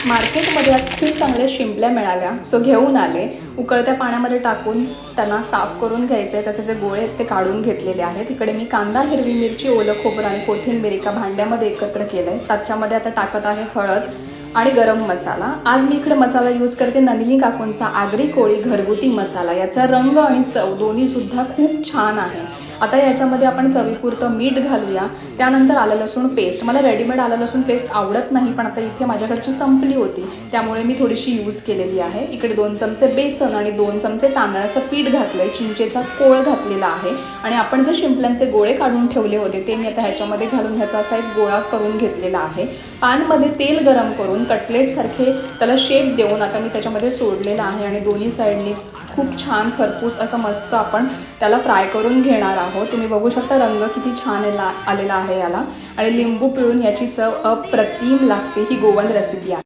मार्केटमध्ये आज खूप चांगल्या शिंपल्या मिळाल्या, सो घेऊन आले. उकळत्या पाण्यामध्ये टाकून त्यांना साफ करून घ्यायचे. त्याचे जे गोळे आहेत ते काढून घेतलेले आहेत. इकडे मी कांदा, हिरवी मिरची, ओलं खोबरं आणि कोथिंबीर एका भांड्यामध्ये एकत्र केलंय. त्याच्यामध्ये आता टाकत आहे हळद आणि गरम मसाला. आज मी इकडे मसाला यूज करते नलिनी काकूंचा आगरी कोळी घरगुती मसाला. याचा रंग आणि चव दोन्ही सुद्धा खूप छान आहे. आता याच्यामध्ये आपण चवीपुरतं मीठ घालूया. त्यानंतर आलं लसूण पेस्ट. मला रेडीमेड आलं लसूण पेस्ट आवडत नाही, पण आता इथे माझ्याकडची संपली होती त्यामुळे मी थोडीशी यूज केलेली आहे. इकडे 2 चमचे बेसन आणि 2 चमचे तांदळाचं पीठ घातलंय. चिंचेचा कोळ घातलेला आहे आणि आपण जे शिंपल्यांचे गोळे काढून ठेवले होते ते मी आता ह्याच्यामध्ये घालून ह्याचा असा एक गोळा करून घेतलेला आहे. पॅनमध्ये तेल गरम करून कटलेट सारखे त्याला शेप देऊन आता मी त्याच्यामध्ये सोडलेला आहे आणि दोन्ही साईडनी खूप छान खरपूस असं मस्त आपण त्याला फ्राय करून घेणार आहोत. तुम्ही बघू शकता रंग किती छान आलेला आहे याला. आणि लिंबू पिळून याची चव अप्रतिम लागते. ही गोवन रेसिपी आहे.